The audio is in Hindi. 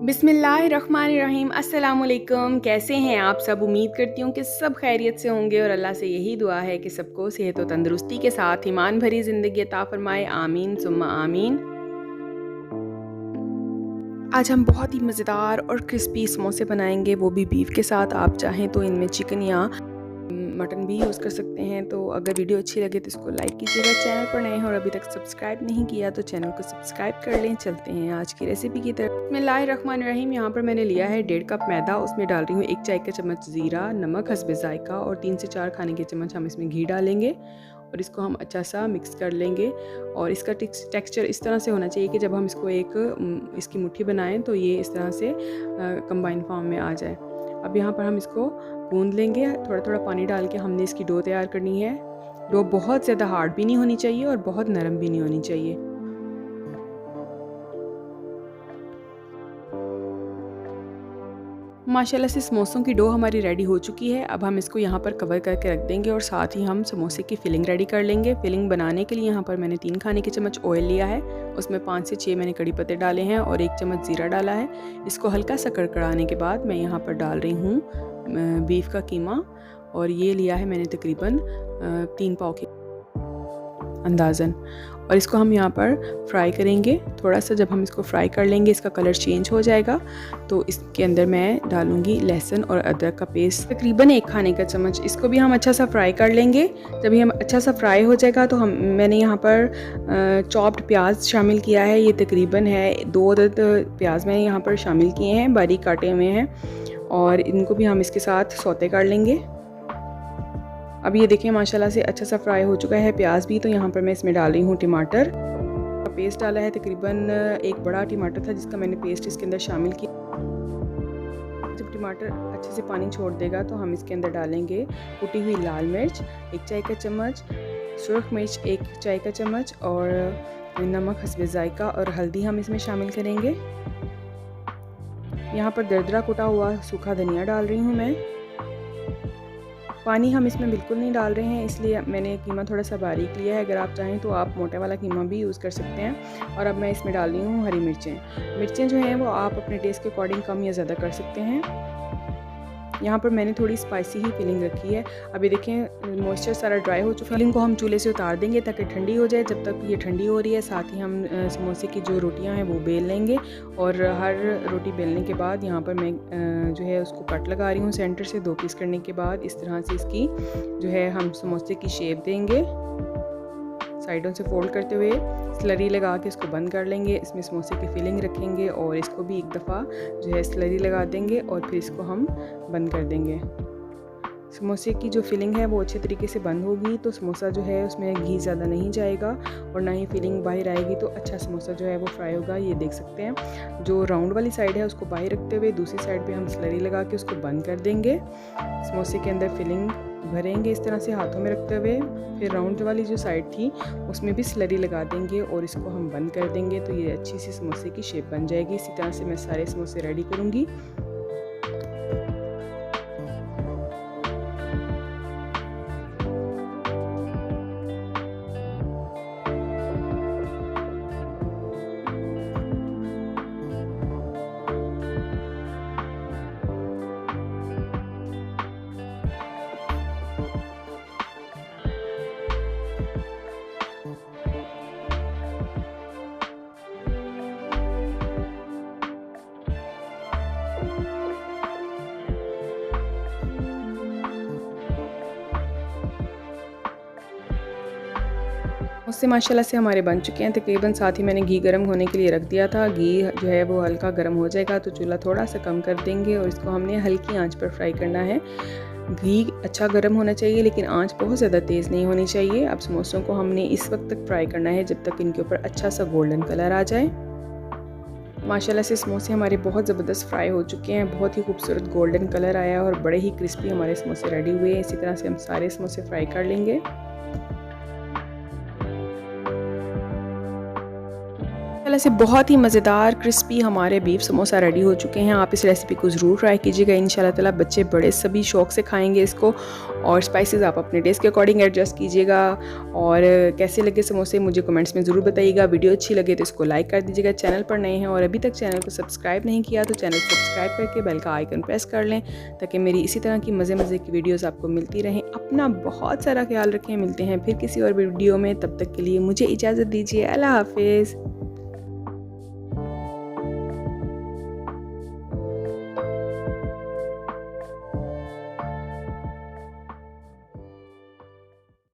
बिस्मिल्लाहिर्रहमानिर्रहीम। अस्सलामुअलैकुम। कैसे हैं आप सब? उम्मीद करती हूँ कि सब खैरियत से होंगे और अल्लाह से यही दुआ है कि सबको सेहत और तंदुरुस्ती के साथ ईमान भरी ज़िंदगी अता फ़रमाए। आमीन सुम्मा आमीन। आज हम बहुत ही मज़ेदार और क्रिस्पी समोसे बनाएंगे, वो भी बीफ के साथ। आप चाहें तो इनमें चिकन या मटन भी यूज़ कर सकते हैं। तो अगर वीडियो अच्छी लगे तो इसको लाइक कीजिएगा। चैनल पर नए हैं और अभी तक सब्सक्राइब नहीं किया तो चैनल को सब्सक्राइब कर लें। चलते हैं आज की रेसिपी की तरफ। बिस्मिल्लाहिर्रहमानिर्रहीम। यहाँ पर मैंने लिया है 1.5 कप मैदा। उसमें डाल रही हूँ 1 चाय का चम्मच ज़ीरा, नमक हस्बे ज़ायका और 3 से 4 खाने के चम्मच हम इसमें घी डालेंगे और इसको हम अच्छा सा मिक्स कर लेंगे। और इसका टेक्सचर इस तरह से होना चाहिए कि जब हम इसको इसकी मुट्ठी बनाएं तो ये इस तरह से कंबाइन फॉर्म में आ जाए। अब यहाँ पर हम इसको गूंद लेंगे। थोड़ा थोड़ा पानी डाल के हमने इसकी डो तैयार करनी है। डो बहुत ज़्यादा हार्ड भी नहीं होनी चाहिए और बहुत नरम भी नहीं होनी चाहिए। माशाल्लाह से समोसों की डो हमारी रेडी हो चुकी है। अब हम इसको यहाँ पर कवर करके रख देंगे और साथ ही हम समोसे की फिलिंग रेडी कर लेंगे। फिलिंग बनाने के लिए यहाँ पर मैंने 3 खाने के चम्मच ऑयल लिया है। उसमें 5 से 6 मैंने कड़ी पत्ते डाले हैं और 1 चम्मच ज़ीरा डाला है। इसको हल्का सा कड़कड़ाने के बाद मैं यहाँ पर डाल रही हूँ बीफ का कीमा और ये लिया है मैंने तकरीबन 3 पाव के अंदाज़न। और इसको हम यहाँ पर फ्राई करेंगे। थोड़ा सा जब हम इसको फ्राई कर लेंगे इसका कलर चेंज हो जाएगा तो इसके अंदर मैं डालूँगी लहसुन और अदरक का पेस्ट तकरीबन 1 खाने का चम्मच। इसको भी हम अच्छा सा फ्राई कर लेंगे। जब ये अच्छा सा फ्राई हो जाएगा तो मैंने यहाँ पर चॉप्ड प्याज शामिल किया है। ये तकरीबन है 2 अदद प्याज मैंने यहाँ पर शामिल किए हैं, बारीक काटे हुए हैं और इनको भी हम इसके साथ सौते कर लेंगे। अब ये देखिए माशाल्लाह से अच्छा सा फ्राई हो चुका है प्याज भी। तो यहाँ पर मैं इसमें डाल रही हूँ टमाटर का पेस्ट डाला है। तकरीबन 1 बड़ा टमाटर था जिसका मैंने पेस्ट इसके अंदर शामिल किया। जब टमाटर अच्छे से पानी छोड़ देगा तो हम इसके अंदर डालेंगे कुटी हुई लाल मिर्च 1 चाय का चम्मच, सुरख मिर्च 1 चाय का चम्मच और नमक हस्बे ज़ायका और हल्दी हम इसमें शामिल करेंगे। यहाँ पर दरदरा कुटा हुआ सूखा धनिया डाल रही हूँ मैं। पानी हम इसमें बिल्कुल नहीं डाल रहे हैं, इसलिए मैंने कीमा थोड़ा सा बारीक लिया है। अगर आप चाहें तो आप मोटे वाला कीमा भी यूज़ कर सकते हैं। और अब मैं इसमें डाल रही हूँ हरी मिर्चें जो हैं वो आप अपने टेस्ट के अकॉर्डिंग कम या ज़्यादा कर सकते हैं। यहाँ पर मैंने थोड़ी स्पाइसी ही फिलिंग रखी है। अभी देखें मॉइस्चर सारा ड्राई हो चुका है। फिलिंग को हम चूल्हे से उतार देंगे ताकि ठंडी हो जाए। जब तक ये ठंडी हो रही है साथ ही हम समोसे की जो रोटियां हैं वो बेल लेंगे। और हर रोटी बेलने के बाद यहाँ पर मैं जो है उसको कट लगा रही हूँ सेंटर से 2 पीस करने के बाद। इस तरह से इसकी जो है हम समोसे की शेप देंगे, साइडों से फोल्ड करते हुए स्लरी लगा के इसको बंद कर लेंगे। इसमें समोसे की फिलिंग रखेंगे और इसको भी एक दफ़ा जो है स्लरी लगा देंगे और फिर इसको हम बंद कर देंगे। समोसे की जो फिलिंग है वो अच्छे तरीके से बंद होगी तो समोसा जो है उसमें घी ज़्यादा नहीं जाएगा और ना ही फिलिंग बाहर आएगी, तो अच्छा समोसा जो है वो फ्राई होगा। ये देख सकते हैं जो राउंड वाली साइड है उसको बाहर रखते हुए दूसरी साइड पे हम स्लरी लगा के उसको बंद कर देंगे। समोसे के अंदर फिलिंग भरेंगे इस तरह से हाथों में रखते हुए। फिर राउंड वाली जो साइड थी उसमें भी स्लरी लगा देंगे और इसको हम बंद कर देंगे तो ये अच्छी सी समोसे की शेप बन जाएगी। इसी तरह से मैं सारे समोसे रेडी करूँगी। उससे माशाल्लाह से हमारे बन चुके हैं तकरीबन। साथ ही मैंने घी गर्म होने के लिए रख दिया था। घी जो है वो हल्का गर्म हो जाएगा तो चूल्हा थोड़ा सा कम कर देंगे और इसको हमने हल्की आंच पर फ्राई करना है। घी अच्छा गर्म होना चाहिए लेकिन आंच बहुत ज़्यादा तेज़ नहीं होनी चाहिए। अब समोसों को हमने इस वक्त तक फ्राई करना है जब तक इनके ऊपर अच्छा सा गोल्डन कलर आ जाए। माशाल्लाह से समोसे हमारे बहुत ज़बरदस्त फ्राई हो चुके हैं। बहुत ही खूबसूरत गोल्डन कलर आया और बड़े ही क्रिस्पी हमारे समोसे रेडी हुए हैं। इसी तरह से हम सारे समोसे फ्राई कर लेंगे। माशाल्लाह से बहुत ही मज़ेदार क्रिस्पी हमारे बीफ समोसा रेडी हो चुके हैं। आप इस रेसिपी को ज़रूर ट्राई कीजिएगा। इंशाल्लाह ताला बच्चे बड़े सभी शौक़ से खाएंगे इसको। और स्पाइसेस आप अपने टेस्ट के अकॉर्डिंग एडजस्ट कीजिएगा। और कैसे लगे समोसे मुझे कमेंट्स में ज़रूर बताइएगा। वीडियो अच्छी लगे तो इसको लाइक कर दीजिएगा। चैनल पर नए हैं और अभी तक चैनल को सब्सक्राइब नहीं किया तो चैनल सब्सक्राइब करके बेल का आइकन प्रेस कर लें, ताकि मेरी इसी तरह की मज़े की वीडियोज़ आपको मिलती रहें। अपना बहुत सारा ख्याल रखें। मिलते हैं फिर किसी और वीडियो में, तब तक के लिए मुझे इजाज़त दीजिए। अल्लाह हाफिज़।